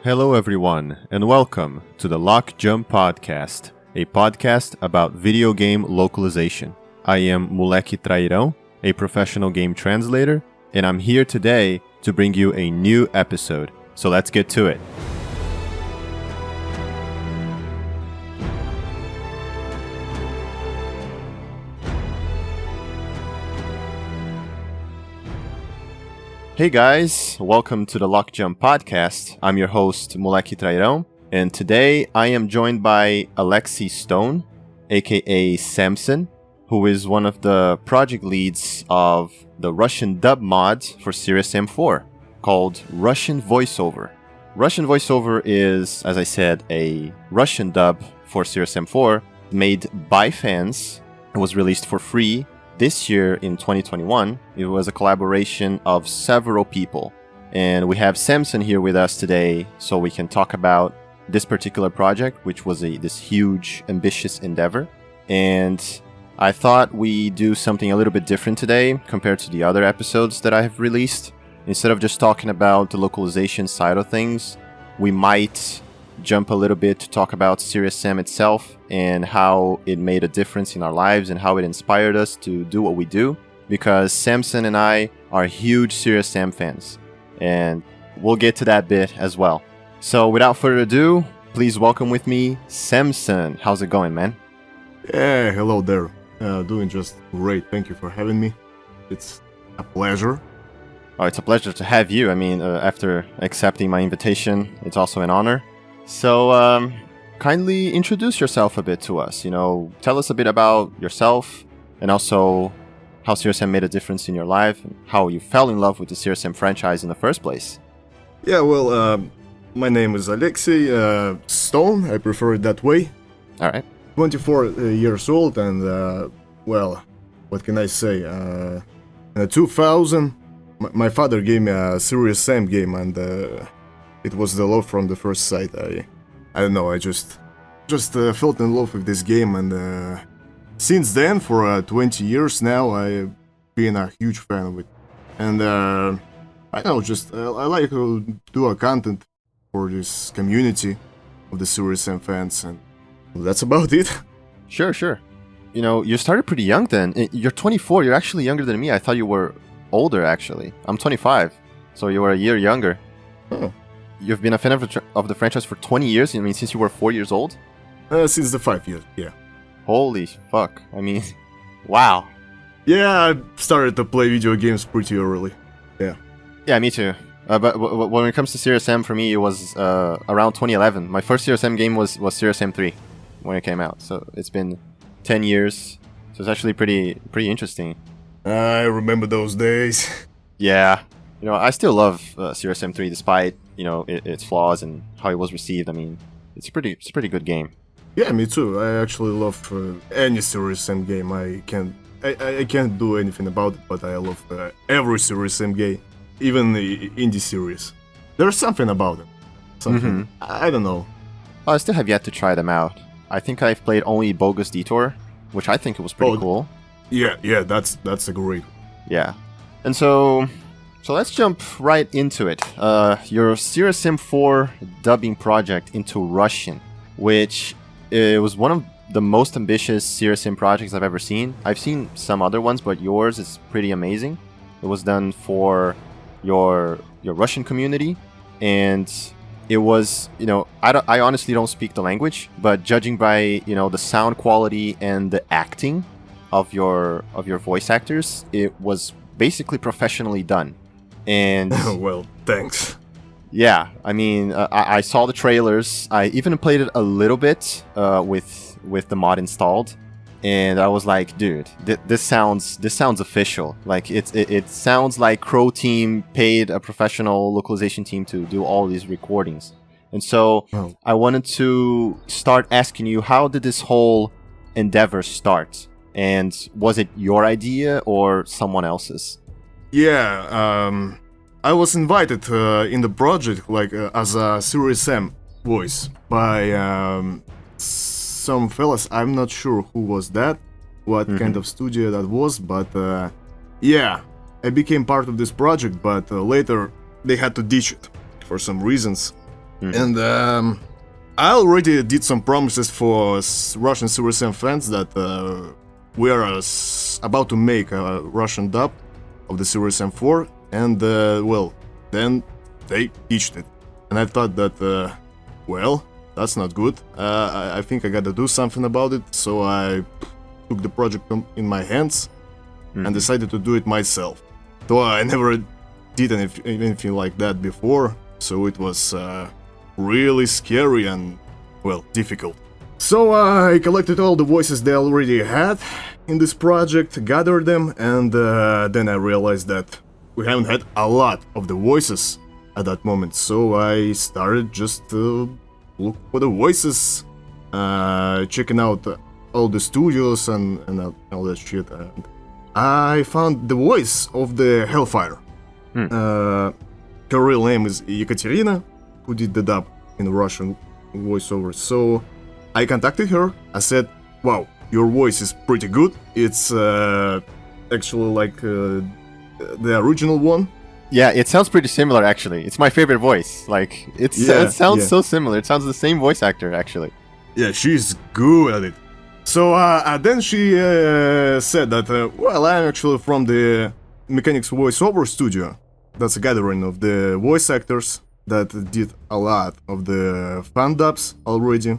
Hello everyone, and welcome to the LocJump podcast, a podcast about video game localization. I am Moleque Trairão, a professional game translator, and I'm here today to bring you a new episode. So let's get to it. Hey guys, welcome to the LocJump podcast. I'm your host, Moleque Trairão, and today I am joined by Alexey Stone, aka Samson, who is one of the project leads of the Russian dub mod for Serious Sam 4, called Russian Voiceover. Russian Voiceover is, as I said, a Russian dub for Serious Sam 4 made by fans. It was released for free this year in 2021. It was a collaboration of several people. And we have Samson here with us today so we can talk about this particular project, which was this huge, ambitious endeavor. And I thought we do something a little bit different today compared to the other episodes that I have released. Instead of just talking about the localization side of things, we might jump a little bit to talk about Serious Sam itself and how it made a difference in our lives and how it inspired us to do what we do, because Samson and I are huge Serious Sam fans, and we'll get to that bit as well. So without further ado, please welcome with me Samson. How's it going, man? Yeah, hello there. Doing just great. Thank you for having me. It's a pleasure. Oh, it's a pleasure to have you. I mean, after accepting my invitation, it's also an honor. So, kindly introduce yourself a bit to us. Tell us a bit about yourself, and also how Serious Sam made a difference in your life, and how you fell in love with the Serious Sam franchise in the first place. Yeah, well, my name is Alexey Stone. I prefer it that way. All right. 24 years old, and, well, what can I say? In 2000, my father gave me a Serious Sam game, and it was the love from the first sight. I don't know, I just felt in love with this game, and since then, for 20 years now, I've been a huge fan of it. And I don't know, I like to do a content for this community of the Serious Sam fans, and that's about it. Sure. You started pretty young then. You're 24, you're actually younger than me. I thought you were older, actually. I'm 25, so you were a year younger. Oh. You've been a fan of the franchise for 20 years? I mean, since you were 4 years old? Since the 5 years, yeah. Holy fuck. I mean, wow. Yeah, I started to play video games pretty early. Yeah. Yeah, me too. But when it comes to Serious Sam, for me, it was around 2011. My first Serious Sam game was Serious Sam 3 when it came out. So it's been 10 years. So it's actually pretty interesting. I remember those days. Yeah. I still love Serious Sam 3 despite, its flaws and how it was received. I mean, it's a pretty good game. Yeah, me too. I actually love any Serious Sam game. I can't do anything about it, but I love every Serious Sam game, even the indie series. There's something about it. Something. I don't know. I still have yet to try them out. I think I've played only Bogus Detour, which I think it was pretty cool. Yeah, that's a great. Yeah. And so let's jump right into it. Your Serious Sam 4 dubbing project into Russian, which was one of the most ambitious Serious Sam projects I've ever seen. I've seen some other ones, but yours is pretty amazing. It was done for your Russian community, and it was, I honestly don't speak the language, but judging by, the sound quality and the acting of your voice actors, it was basically professionally done. And well, thanks. Yeah, I mean, I saw the trailers. I even played it a little bit with the mod installed, and I was like, dude, this sounds official. Like it sounds like Crow Team paid a professional localization team to do all these recordings. And so I wanted to start asking you, how did this whole endeavor start? And was it your idea or someone else's? Yeah, I was invited in the project as a Serious Sam voice by some fellas. I'm not sure who was that, what kind of studio that was, but yeah, I became part of this project, but later they had to ditch it for some reasons. And I already did some promises for Russian Serious Sam fans that we are about to make a Russian dub of the Serious Sam 4, and then they pitched it. And I thought that, that's not good. I think I gotta do something about it, so I took the project in my hands and decided to do it myself. Though I never did anything like that before, so it was really scary and, difficult. So I collected all the voices they already had in this project, gathered them, and then I realized that we haven't had a lot of the voices at that moment, so I started just to look for the voices, checking out all the studios and all that shit, and I found the voice of the Hellfire. Her real name is Ekaterina, who did the dub in Russian Voiceover. So I contacted her. I said, "Wow, your voice is pretty good. It's actually like the original one." Yeah, it sounds pretty similar, actually. It's my favorite voice. Like, it sounds so similar. It sounds the same voice actor, actually. Yeah, she's good at it. So then she said that, I'm actually from the Mechanics Voiceover studio. That's a gathering of the voice actors that did a lot of the fan dubs already.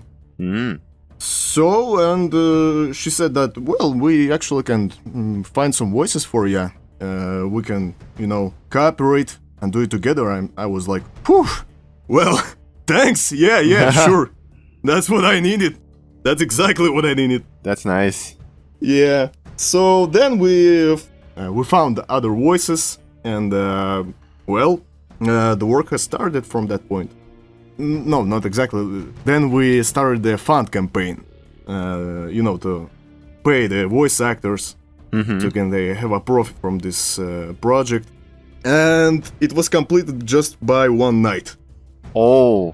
So, and she said that, we actually can find some voices for you. We can, cooperate and do it together. I was like, whew, thanks, yeah, sure. That's what I needed. That's exactly what I needed. That's nice. Yeah. So then we found other voices, and the work has started from that point. No, not exactly. Then we started the fund campaign, to pay the voice actors, so can they have a profit from this project. And it was completed just by one night. Oh,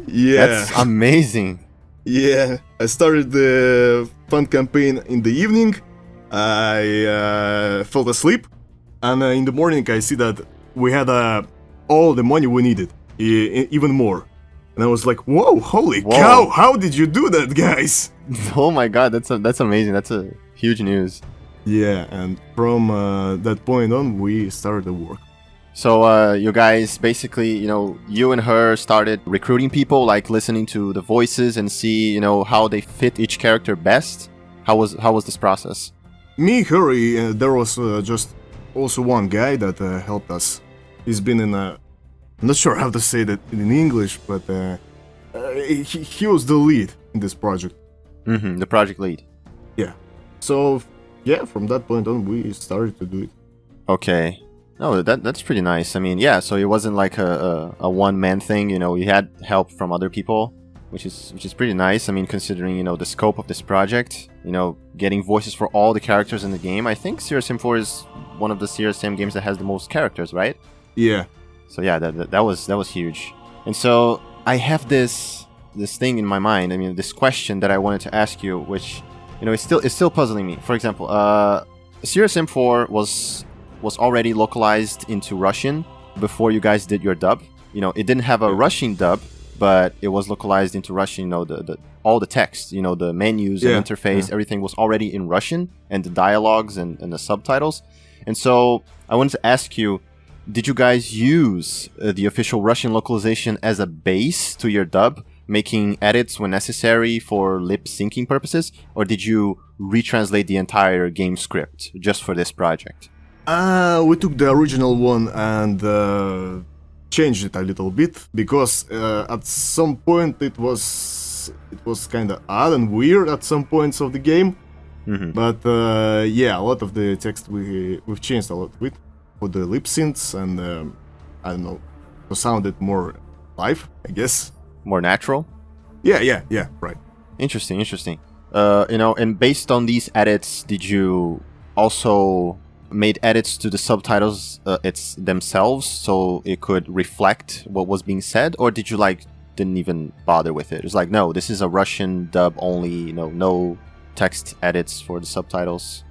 yeah. That's amazing. Yeah, I started the fund campaign in the evening. I fell asleep, and in the morning I see that we had all the money we needed, even more. And I was like, "Whoa, holy cow! How did you do that, guys?" Oh my god, that's amazing. That's a huge news. Yeah, and from that point on, we started the work. So you guys basically, you and her started recruiting people, like listening to the voices and see, how they fit each character best. How was this process? Me, her, there was just also one guy that helped us. He's been in a... I'm not sure how to say that in English, but he was the lead in this project. The project lead. Yeah. So, yeah, from that point on, we started to do it. Okay. No, that's pretty nice. I mean, yeah, so it wasn't like a one-man thing, you had help from other people, which is pretty nice. I mean, considering, the scope of this project, getting voices for all the characters in the game. I think Serious Sam 4 is one of the Serious Sam games that has the most characters, right? Yeah. So yeah, that was huge. And so I have this thing in my mind. I mean, this question that I wanted to ask you, which it's still puzzling me. For example, Serious Sam 4 was already localized into Russian before you guys did your dub. It didn't have a Russian dub, but it was localized into Russian. All the text, the menus and interface, everything was already in Russian, and the dialogues and the subtitles. And so I wanted to ask you, did you guys use the official Russian localization as a base to your dub, making edits when necessary for lip syncing purposes, or did you retranslate the entire game script just for this project? We took the original one and changed it a little bit, because at some point it was kind of odd and weird at some points of the game. But a lot of the text we've changed a lot with for the lip syncs, and I don't know, to sound it more live, I guess. More natural? Yeah, right. Interesting. And based on these edits, did you also made edits to the subtitles themselves so it could reflect what was being said, or did you didn't even bother with it? It's like, no, this is a Russian dub only, no text edits for the subtitles.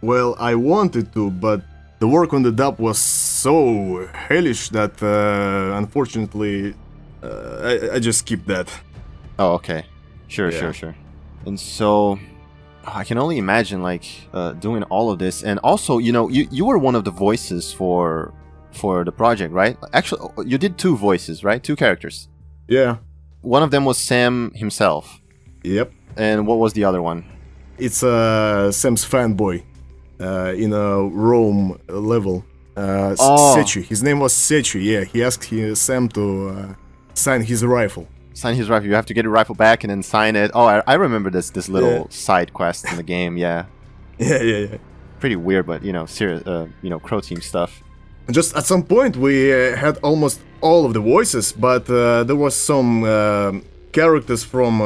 Well, I wanted to, but the work on the dub was so hellish that unfortunately I just skip that. Oh, okay. Sure. And so I can only imagine like doing all of this, and also you were one of the voices for the project, right? Actually, you did 2 voices, right? 2 characters. Yeah. One of them was Sam himself. Yep. And what was the other one? It's Sam's fanboy in a Rome level. Sechi. His name was Sechi. Yeah, he asked Sam to sign his rifle. Sign his rifle. You have to get your rifle back and then sign it. Oh, I remember this little side quest in the game. Yeah. Yeah. Pretty weird, but serious. Crow team stuff. Just at some point we had almost all of the voices, but there was some characters from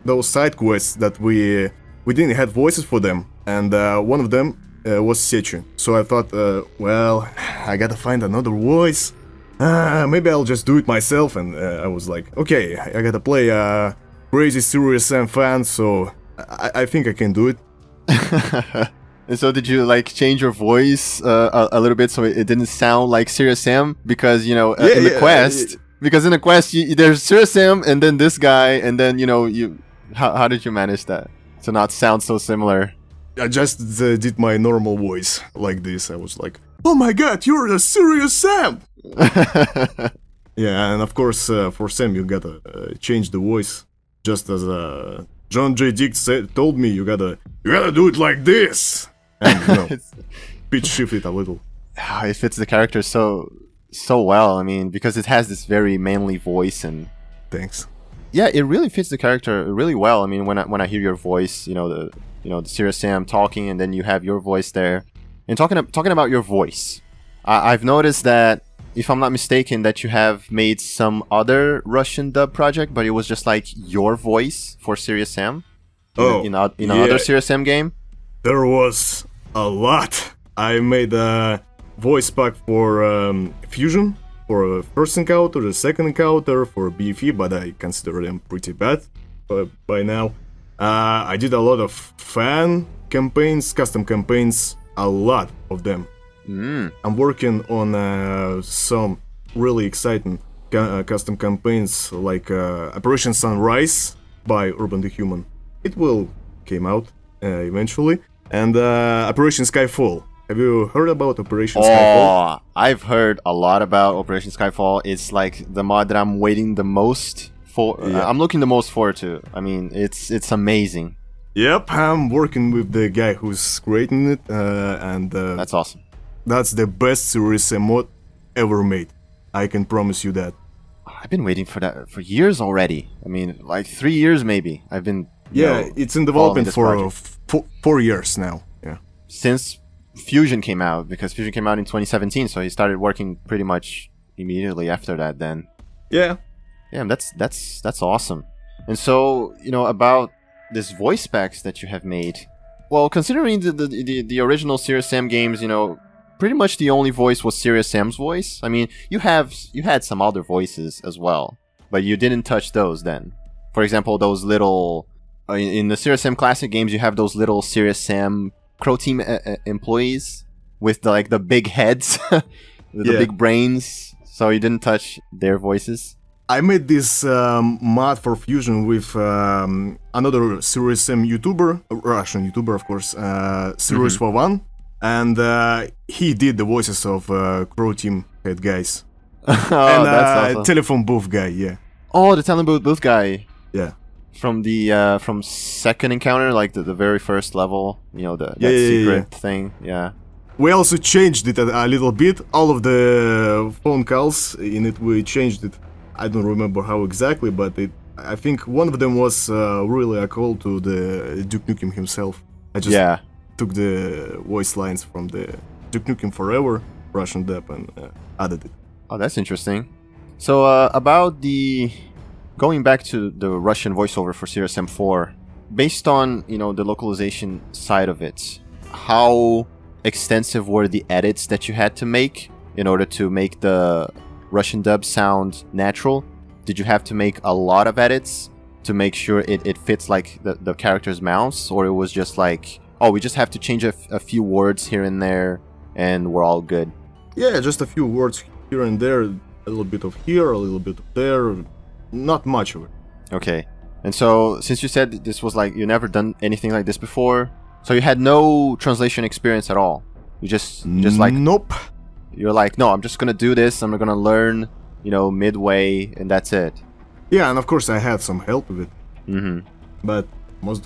those side quests that we didn't have voices for them, and one of them was Sechi. So I thought, well, I gotta find another voice. Maybe I'll just do it myself, and I was like, okay, I gotta play a crazy Serious Sam fan, so I think I can do it. And so did you like change your voice a little bit so it didn't sound like Serious Sam? Because in the quest, because in the quest there's Serious Sam and then this guy, and then how did you manage that to not sound so similar? I just did my normal voice like this. I was like, oh my god, you're a Serious Sam! Yeah, and of course for Sam you gotta change the voice, just as John J. Dick told me, you gotta do it like this, and pitch shift it a little. It fits the character so well. I mean, because it has this very manly voice, and thanks. Yeah, it really fits the character really well. I mean, when I hear your voice, the Serious Sam talking, and then you have your voice there, and talking about your voice, I've noticed that, if I'm not mistaken, that you have made some other Russian dub project, but it was just like your voice for Serious Sam. In another Serious Sam game. There was a lot. I made a voice pack for Fusion, for first encounter, the second encounter, for BFE, but I consider them pretty bad by now. I did a lot of fan campaigns, custom campaigns, a lot of them. I'm working on some really exciting custom campaigns, like Operation Sunrise by Urban the Human. It will came out eventually, and Operation Skyfall. Have you heard about Operation Skyfall? I've heard a lot about Operation Skyfall. It's like the mod that I'm waiting the most for. I'm looking the most forward to. I mean, it's amazing. Yep, I'm working with the guy who's creating it, and that's awesome. That's the best Serious Sam mod ever made. I can promise you that. I've been waiting for that for years already. I mean, like 3 years maybe. I've been it's in development for 4 years now. Yeah, since Fusion came out, because Fusion came out in 2017, so he started working pretty much immediately after that. Then yeah, that's awesome. And so about this voice packs that you have made. Well, considering the original Serious Sam games, pretty much the only voice was Serious Sam's voice. I mean, you had some other voices as well, but you didn't touch those then. For example, those little in the Serious Sam classic games, you have those little Serious Sam Crow Team employees with the big heads, the big brains. So you didn't touch their voices. I made this mod for Fusion with another Serious Sam YouTuber, Russian YouTuber, of course, Serious for One. And he did the voices of Crow Team head guys. That's awesome. Telephone booth guy, yeah. Oh, the telephone booth guy. Yeah. From the from second encounter, like the very first level, that secret thing. Yeah. We also changed it a little bit. All of the phone calls in it, we changed it. I don't remember how exactly, but I think one of them was really a call to the Duke Nukem himself. I just took the voice lines from the Duke Nukem Forever Russian dub and added it. Oh, that's interesting. So about going back to the Russian voiceover for Serious Sam 4, based on the localization side of it, how extensive were the edits that you had to make in order to make the Russian dub sound natural? Did you have to make a lot of edits to make sure it fits like the character's mouths, or it was just like, oh, we just have to change a few words here and there and we're all good? Yeah, just a few words here and there. A little bit of here, a little bit of there, not much of it. Okay. And so, since you said this was like, you never done anything like this before, so you had no translation experience at all? You just like... Nope. You're like, no, I'm just gonna do this, I'm gonna learn, midway, and that's it. Yeah, and of course I had some help with it. Mm-hmm. But most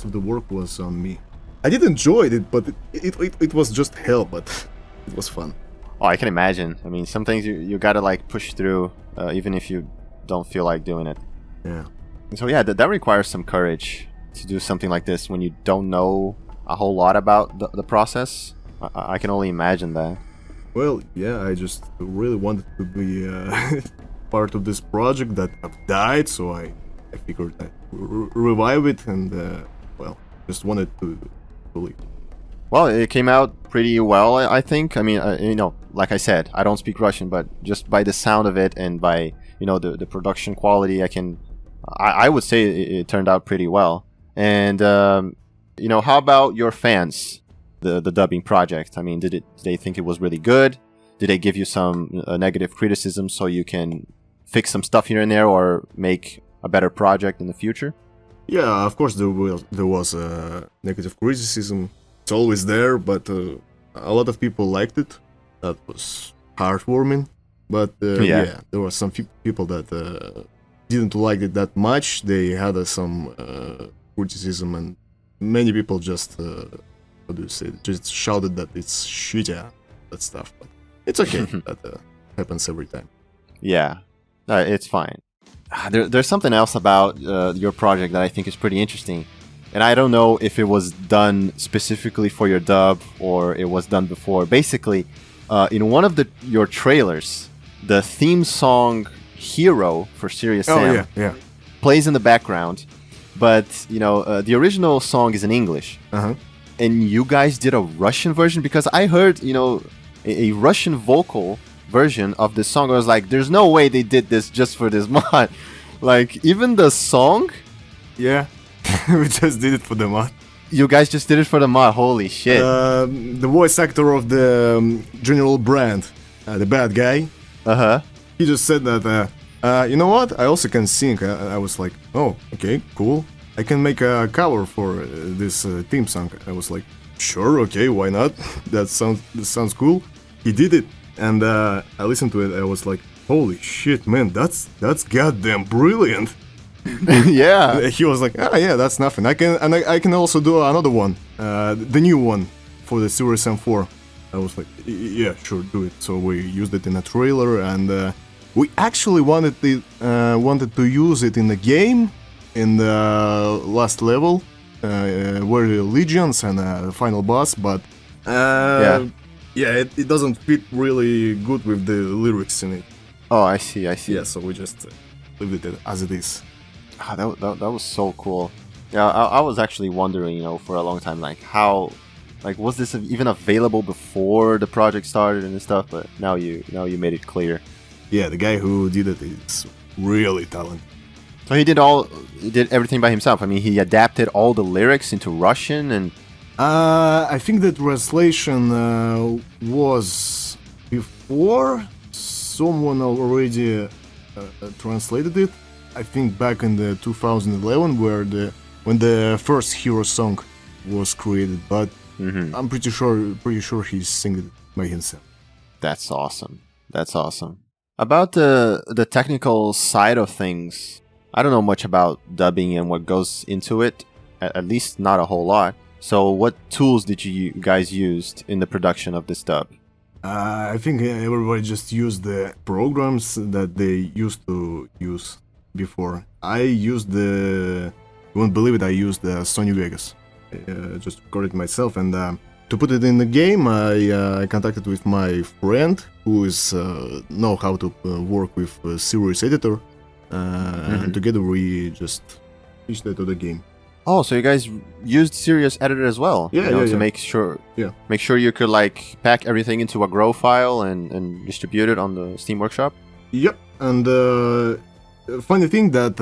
of the work was on me. I did enjoy it, but it was just hell, but it was fun. Oh, I can imagine. I mean, some things you gotta like push through, even if you don't feel like doing it. Yeah. So yeah, that requires some courage to do something like this when you don't know a whole lot about the process. I can only imagine that. Well, yeah, I just really wanted to be part of this project that have died, so I figured I'd revive it, and just wanted to leave. Well, it came out pretty well, I think. I mean, like I said, I don't speak Russian, but just by the sound of it and by the production quality, I would say it turned out pretty well. And how about your fans? The dubbing project. I mean, did they think it was really good? Did they give you some negative criticism so you can fix some stuff here and there or make a better project in the future? Yeah, of course there was negative criticism. It's always there, but a lot of people liked it. That was heartwarming. But yeah, there were some people that didn't like it that much. They had some criticism, and many people just just shouted that it's shit, that stuff. But it's okay. That happens every time. Yeah, it's fine. There's something else about your project that I think is pretty interesting. And I don't know if it was done specifically for your dub or it was done before. Basically, in one of your trailers, the theme song Hero for Serious Sam plays in the background. But, the original song is in English. Uh-huh. And you guys did a Russian version? Because I heard, a Russian vocal version of this song. I was like, there's no way they did this just for this mod. Like, even the song? Yeah, we just did it for the mod. You guys just did it for the mod? Holy shit. The voice actor of the General Brand, the bad guy, he just said that, you know what, I also can sing. I was like, oh, okay, cool. I can make a cover for this theme song. I was like, sure, okay, why not? That sounds cool. He did it, and I listened to it. I was like, holy shit, man, that's goddamn brilliant. Yeah. He was like, yeah, that's nothing. I can also do another one, the new one for the Series M4. I was like, yeah, sure, do it. So we used it in a trailer, and we actually wanted to use it in the game, in the last level, where the Legions and the final boss, but it doesn't fit really good with the lyrics in it. Oh, I see. Yeah, so we just leave it as it is. That was so cool. Yeah, I was actually wondering, for a long time, like how, like was this even available before the project started and stuff? But now you made it clear. Yeah, the guy who did it is really talented. So he did everything by himself. I mean, he adapted all the lyrics into Russian and... I think the translation was before someone already translated it. I think back in the 2011, when the first Hero song was created. But I'm pretty sure he's singing it by himself. That's awesome. About the technical side of things, I don't know much about dubbing and what goes into it, at least not a whole lot. So what tools did you guys use in the production of this dub? I think everybody just used the programs that they used to use before. You won't believe it, I used Sony Vegas. Just recorded myself, and to put it in the game, I contacted with my friend who know how to work with Series Editor. And together we just pitched it to the game. Oh, so you guys used Serious Editor as well? To make sure you could like pack everything into a GROW file and distribute it on the Steam Workshop? Yep, and funny thing that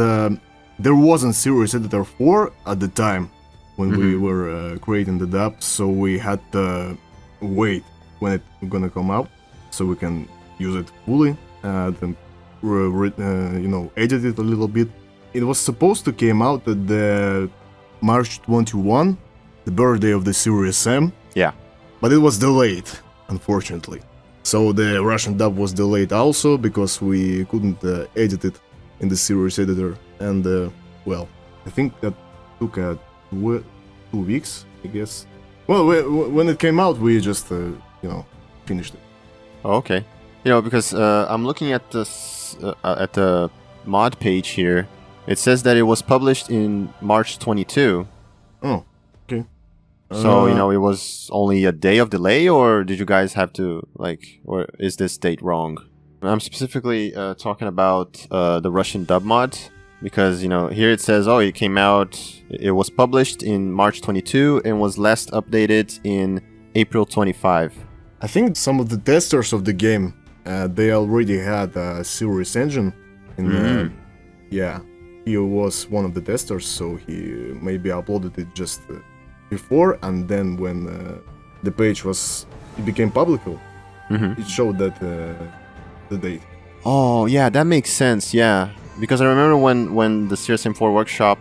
there wasn't Serious Editor 4 at the time when we were creating the dub, so we had to wait when it's gonna come out so we can use it fully. then edited a little bit. It was supposed to came out at the March 21, the birthday of the Serious Sam. Yeah. But it was delayed, unfortunately. So the Russian dub was delayed also because we couldn't edit it in the Serious editor. And, I think that took 2 weeks, I guess. Well, when it came out, we just, finished it. Oh, okay. Because I'm looking at this at the mod page here. It says that it was published in March 22. Oh, okay. So, it was only a day of delay, or did you guys have to, or is this date wrong? I'm specifically talking about the Russian dub mod, because, here it says, it came out, it was published in March 22 and was last updated in April 25. I think some of the testers of the game, they already had a Serious engine. He was one of the testers, so he maybe uploaded it just before, and then when the page became public, it showed that the date. Oh, yeah, that makes sense, yeah. Because I remember when the Serious M4 Workshop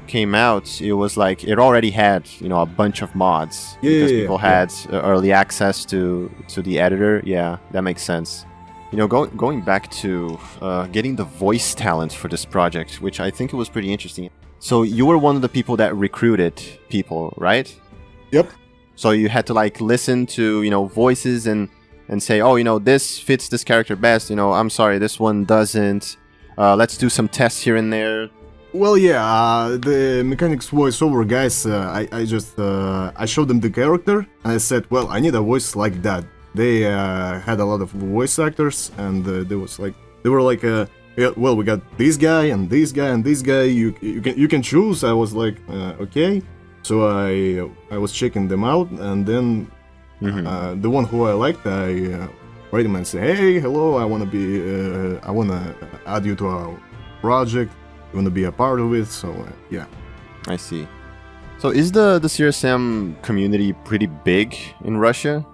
came out, it was like it already had, a bunch of mods. Because people had early access to the editor. Yeah, that makes sense. Going back to getting the voice talent for this project, which I think it was pretty interesting. So you were one of the people that recruited people, right? Yep. So you had to listen to, voices and say, this fits this character best. I'm sorry, this one doesn't. Let's do some tests here and there. Well, yeah, the Mechanics voiceover guys, I showed them the character and I said, well, I need a voice like that. They had a lot of voice actors, and they were like, well, we got this guy and this guy and this guy. You can choose. I was like, okay. So I was checking them out, and then the one who I liked, I write him and say, hey, hello, I wanna add you to our project. You wanna be a part of it? So yeah. I see. So is the Serious Sam community pretty big in Russia?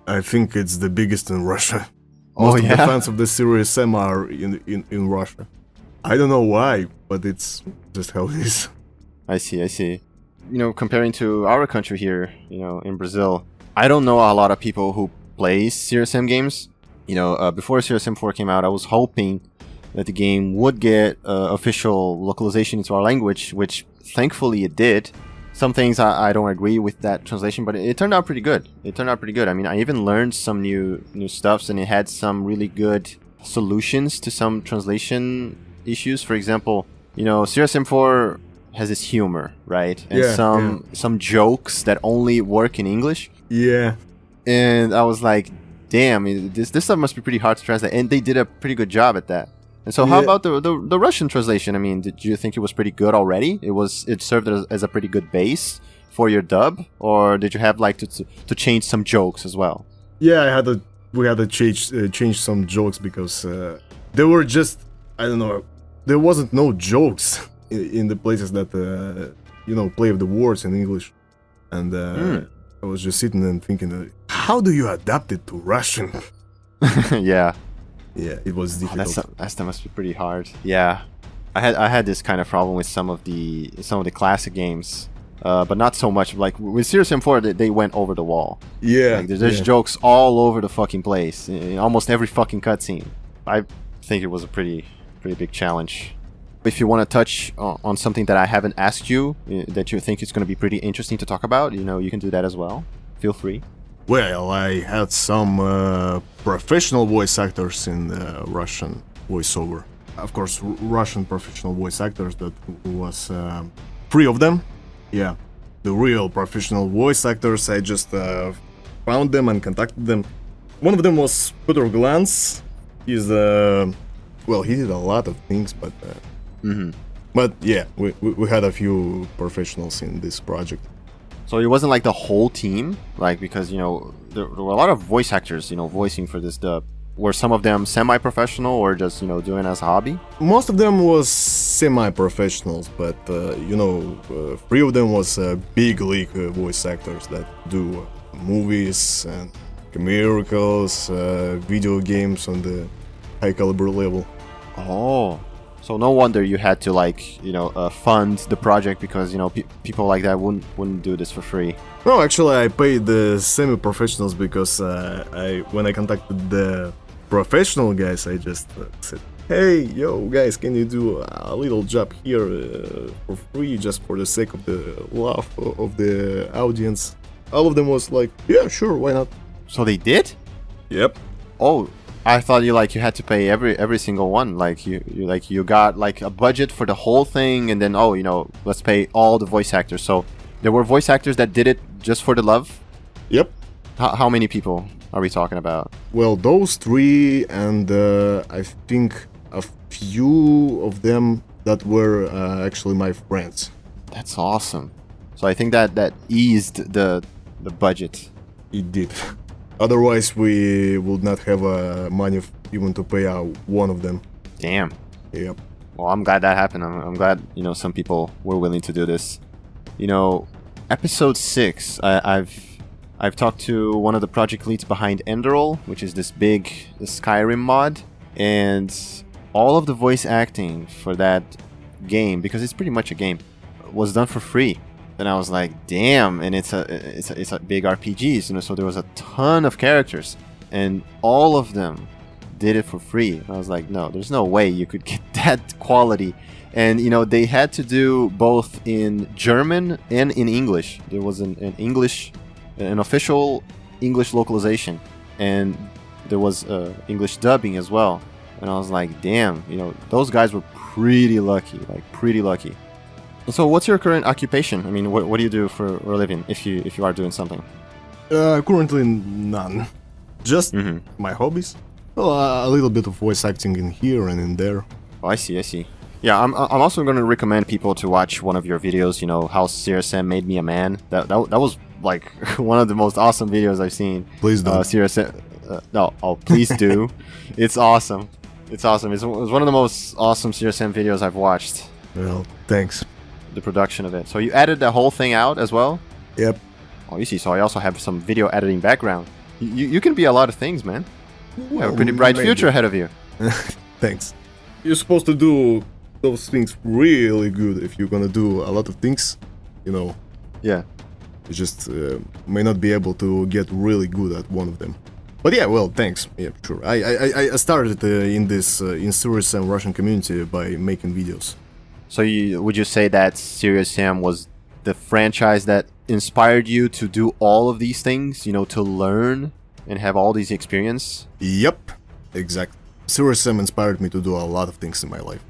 I think it's the biggest in Russia. Most of the fans of the Serious Sam are in Russia. I don't know why, but it's just how it is. I see. Comparing to our country here, in Brazil, I don't know a lot of people who play Serious Sam games. Before Serious M 4 came out, I was hoping that the game would get official localization into our language, which thankfully it did. Some things I don't agree with that translation, but it turned out pretty good. I mean, I even learned some new stuffs, and it had some really good solutions to some translation issues. For example, Serious M 4 has this humor, right? And some jokes that only work in English. Yeah. And I was like, damn, this stuff must be pretty hard to translate. And they did a pretty good job at that. And so how about the Russian translation? I mean, did you think it was pretty good already? It served as a pretty good base for your dub? Or did you have to change some jokes as well? Yeah, we had to change some jokes because they were just, I don't know, there wasn't no jokes in the places that, play the words in English. And I was just sitting and thinking, how do you adapt it to Russian? Yeah. Yeah, it was difficult. That must be pretty hard. Yeah, I had this kind of problem with some of the classic games, but not so much. Like with Serious M 4, they went over the wall. Yeah, there's jokes all over the fucking place in almost every fucking cutscene. I think it was a pretty big challenge. If you want to touch on something that I haven't asked you that you think is going to be pretty interesting to talk about, you can do that as well. Feel free. Well, I had some professional voice actors in Russian voiceover. Of course, Russian professional voice actors, that was 3 of them. Yeah, the real professional voice actors, I just found them and contacted them. One of them was Peter Glantz. He's, he did a lot of things, but... But yeah, we had a few professionals in this project. So it wasn't like the whole team, because, there were a lot of voice actors, voicing for this dub. Were some of them semi-professional or just, doing as a hobby? Most of them was semi-professionals, but, 3 of them was big league voice actors that do movies and miracles, video games on the high caliber level. Oh, so no wonder you had to fund the project because people like that wouldn't do this for free. No, actually, I paid the semi-professionals because when I contacted the professional guys, I just said, "Hey, yo, guys, can you do a little job here for free, just for the sake of the love of the audience?" All of them was like, "Yeah, sure, why not?" So they did? Yep. Oh, I thought you had to pay every single one. You got a budget for the whole thing, and then let's pay all the voice actors. So there were voice actors that did it just for the love. Yep. How many people are we talking about? Well, those three, and I think a few of them that were actually my friends. That's awesome. So I think that eased the budget. It did. Otherwise, we would not have money even to pay one of them. Damn. Yep. Well, I'm glad that happened. I'm glad some people were willing to do this. Episode 6. I've talked to one of the project leads behind Enderroll, which is this big Skyrim mod, and all of the voice acting for that game, because it's pretty much a game, was done for free. And I was like, damn! And it's a big RPG, so there was a ton of characters, and all of them did it for free. And I was like, no, there's no way you could get that quality. And they had to do both in German and in English. There was an official English localization, and there was English dubbing as well. And I was like, damn, those guys were pretty lucky. So what's your current occupation? I mean, what do you do for a living if you are doing something? Currently none. Just my hobbies. Well, a little bit of voice acting in here and in there. Oh, I see. Yeah, I'm also going to recommend people to watch one of your videos, how CRSM made me a man. That was like one of the most awesome videos I've seen. Please don't. CRSM, please do. It's awesome. It was one of the most awesome CRSM videos I've watched. Well, thanks. The production of it. So you added the whole thing out as well? Yep. Oh, you see. So I also have some video editing background. You can be a lot of things, man. You have a pretty bright future ahead of you. Thanks. You're supposed to do those things really good if you're gonna do a lot of things, Yeah. You just may not be able to get really good at one of them. But yeah, well, thanks. Yeah, sure. I started in this in Serious Sam Russian community by making videos. So would you say that Serious Sam was the franchise that inspired you to do all of these things, to learn and have all these experience? Yep, exactly. Serious Sam inspired me to do a lot of things in my life.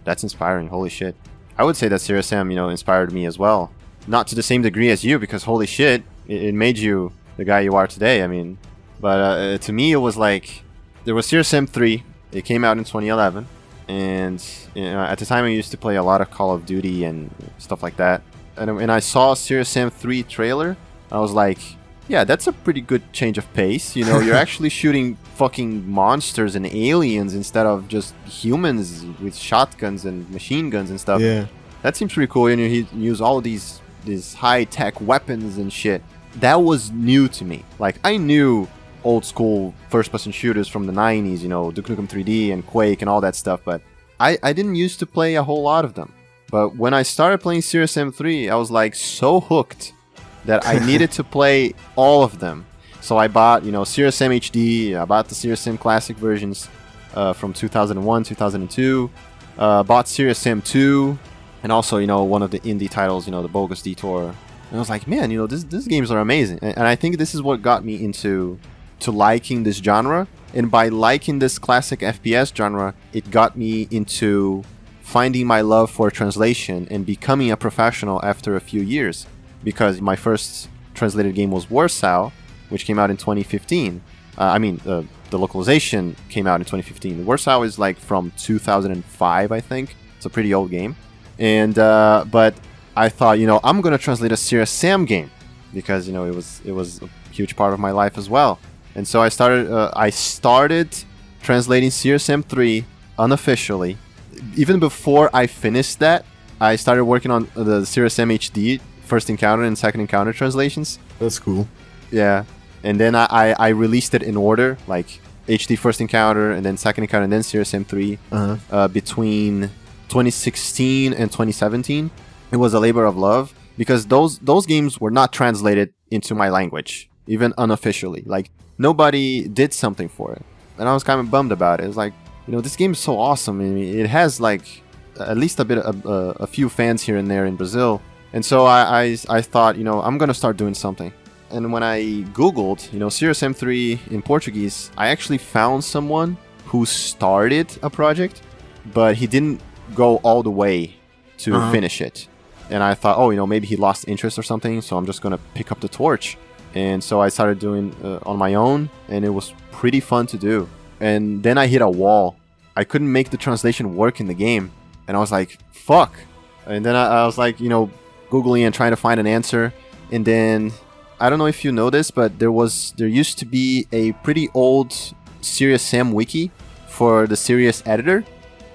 That's inspiring, holy shit. I would say that Serious Sam, inspired me as well. Not to the same degree as you, because holy shit, it made you the guy you are today, I mean. But to me, it was like, there was Serious Sam 3, it came out in 2011. And at the time I used to play a lot of Call of Duty and stuff like that, and I saw Serious Sam 3 trailer. I was like, yeah, that's a pretty good change of pace. You're actually shooting fucking monsters and aliens instead of just humans with shotguns and machine guns and stuff. Yeah, that seems pretty cool. He use all of these high-tech weapons and shit. That was new to me. Like, I knew old school first-person shooters from the 90s, Duke Nukem 3D and Quake and all that stuff, but I didn't used to play a whole lot of them. But when I started playing Serious Sam 3, I was like so hooked that I needed to play all of them. So I bought, Serious Sam HD, I bought the Serious Sam Classic versions from 2001, 2002, bought Serious Sam 2, and also, one of the indie titles, the Bogus Detour. And I was like, man, these games are amazing. And I think this is what got me into liking this genre, and by liking this classic FPS genre, it got me into finding my love for translation and becoming a professional after a few years, because my first translated game was Warsaw, which came out in 2015. The localization came out in 2015. Warsaw is like from 2005, I think. It's a pretty old game, and but I thought, I'm gonna translate a Serious Sam game because it was a huge part of my life as well. And so I started translating Serious Sam 3 unofficially. Even before I finished that, I started working on the Serious Sam HD first encounter and second encounter translations. That's cool. Yeah. And then I released it in order, like HD First Encounter, and then Second Encounter, and then Serious Sam 3 between 2016 and 2017. It was a labor of love because those games were not translated into my language, even unofficially. Like, nobody did something for it. And I was kind of bummed about it. It's like, this game is so awesome. I mean, it has like at least a few fans here and there in Brazil. And so I thought, I'm going to start doing something. And when I Googled, Serious Sam 3 in Portuguese, I actually found someone who started a project, but he didn't go all the way to finish it. And I thought, maybe he lost interest or something, so I'm just going to pick up the torch. And so I started doing on my own, and it was pretty fun to do. And then I hit a wall. I couldn't make the translation work in the game. And I was like, fuck. And then I was like, Googling and trying to find an answer. And then, I don't know if you know this, but there used to be a pretty old Serious Sam wiki for the Serious editor.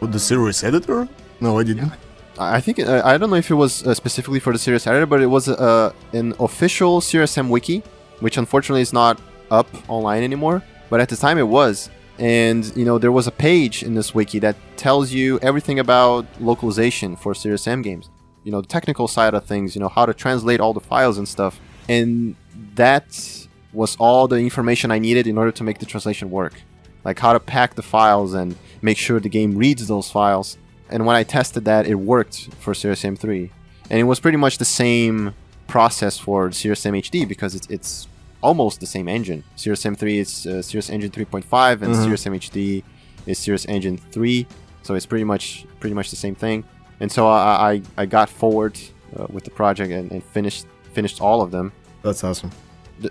With the Serious editor? No, I didn't. I think, I don't know if it was specifically for the Serious editor, but it was an official Serious Sam wiki, which unfortunately is not up online anymore. But at the time it was. And, there was a page in this wiki that tells you everything about localization for Serious Sam games. The technical side of things, how to translate all the files and stuff. And that was all the information I needed in order to make the translation work. Like how to pack the files and make sure the game reads those files. And when I tested that, it worked for Serious Sam 3. And it was pretty much the same process for Serious Sam HD because it's almost the same engine. Serious Sam 3 is Serious Engine 3.5 and Serious Sam HD is Serious Engine 3. So it's pretty much the same thing. And so I got forward with the project and finished all of them. That's awesome.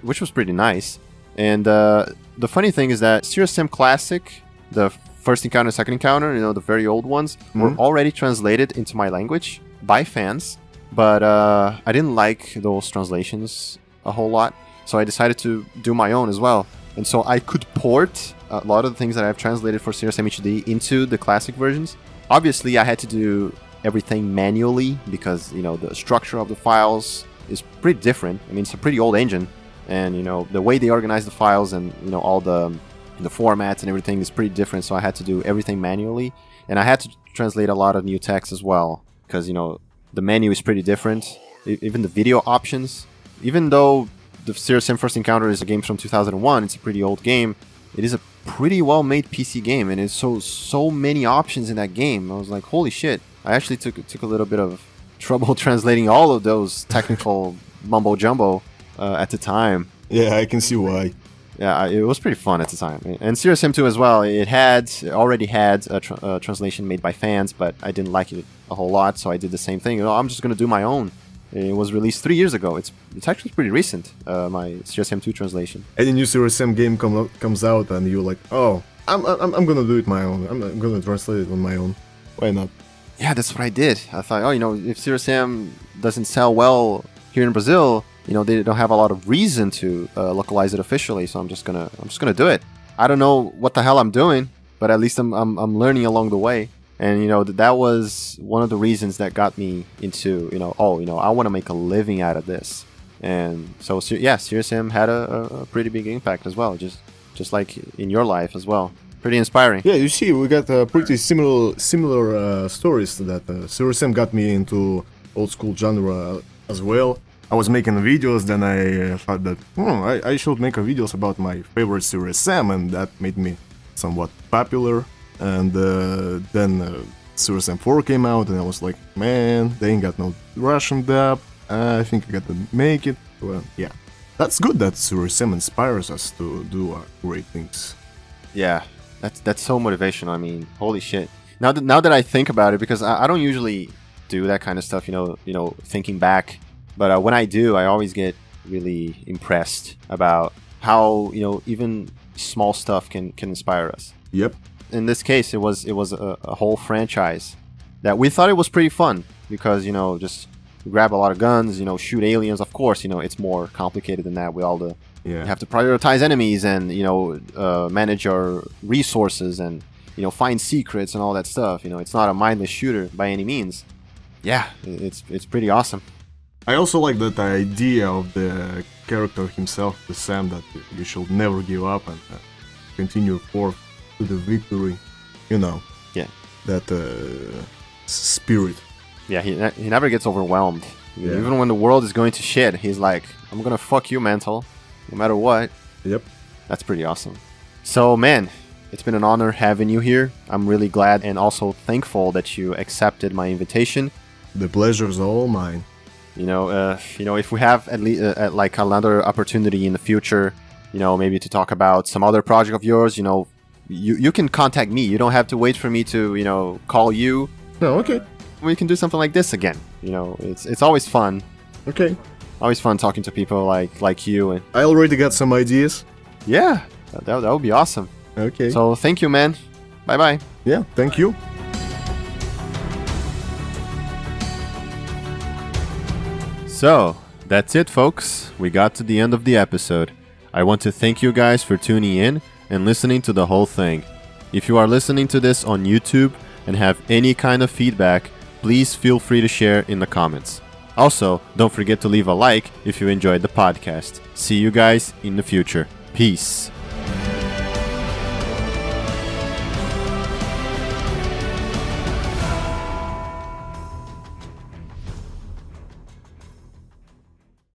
Which was pretty nice. And the funny thing is that Serious Sam Classic, the First Encounter, Second Encounter, the very old ones, were already translated into my language by fans. But I didn't like those translations a whole lot. So I decided to do my own as well. And so I could port a lot of the things that I've translated for Serious Sam HD into the classic versions. Obviously, I had to do everything manually because, the structure of the files is pretty different. I mean, it's a pretty old engine. And, the way they organize the files and, all the formats and everything is pretty different. So I had to do everything manually. And I had to translate a lot of new text as well. Because, the menu is pretty different. Even the video options. Even though the Serious Sam First Encounter is a game from 2001, it's a pretty old game. It is a pretty well-made PC game. And it's so many options in that game. I was like, holy shit. I actually took a little bit of trouble translating all of those technical mumbo-jumbo at the time. Yeah, I can see why. Yeah, it was pretty fun at the time. And Serious Sam 2 as well, it already had a translation made by fans, but I didn't like it a whole lot, so I did the same thing. I'm just going to do my own. It was released 3 years ago. It's actually pretty recent, my Serious Sam 2 translation. Any new Serious Sam game comes out and you're like, oh, I'm going to do it my own. I'm going to translate it on my own. Why not? Yeah, that's what I did. I thought, if Serious Sam doesn't sell well here in Brazil, they don't have a lot of reason to localize it officially, so I'm just gonna do it. I don't know what the hell I'm doing, but at least I'm learning along the way. And that was one of the reasons that got me into I want to make a living out of this. And so Serious Sam had a pretty big impact as well, just like in your life as well. Pretty inspiring. Yeah, you see, we got pretty similar stories to that. Serious Sam got me into old school genre as well. I was making videos, then I thought that I should make videos about my favorite Serious Sam, and that made me somewhat popular. And then Serious Sam 4 came out, and I was like, man, they ain't got no Russian dub. I think I got to make it. Well, yeah, that's good that Serious Sam inspires us to do great things. Yeah, that's so motivational. I mean, holy shit. Now that I think about it, because I don't usually do that kind of stuff, thinking back. But when I do, I always get really impressed about how, even small stuff can inspire us. Yep. In this case, it was a whole franchise that we thought it was pretty fun because, just grab a lot of guns, shoot aliens. Of course, it's more complicated than that with all the... You have to prioritize enemies and, manage your resources and, find secrets and all that stuff. It's not a mindless shooter by any means. Yeah, it's pretty awesome. I also like that idea of the character himself, the Sam, that you should never give up and continue forth to the victory. You know. Yeah. That spirit. Yeah, he never gets overwhelmed. Yeah. Even when the world is going to shit, he's like, I'm gonna fuck you, mental, no matter what. Yep. That's pretty awesome. So, man, it's been an honor having you here. I'm really glad and also thankful that you accepted my invitation. The pleasure is all mine. If we have at least like another opportunity in the future, maybe to talk about some other project of yours, you can contact me. You don't have to wait for me to, call you. No, okay. We can do something like this again. It's always fun. Okay. Always fun talking to people like you. And I already got some ideas. yeah, that would be awesome. Okay. So thank you, man. Bye-bye. Yeah, thank you. So, that's it, folks. We got to the end of the episode. I want to thank you guys for tuning in and listening to the whole thing. If you are listening to this on YouTube and have any kind of feedback, please feel free to share in the comments. Also, don't forget to leave a like if you enjoyed the podcast. See you guys in the future. Peace.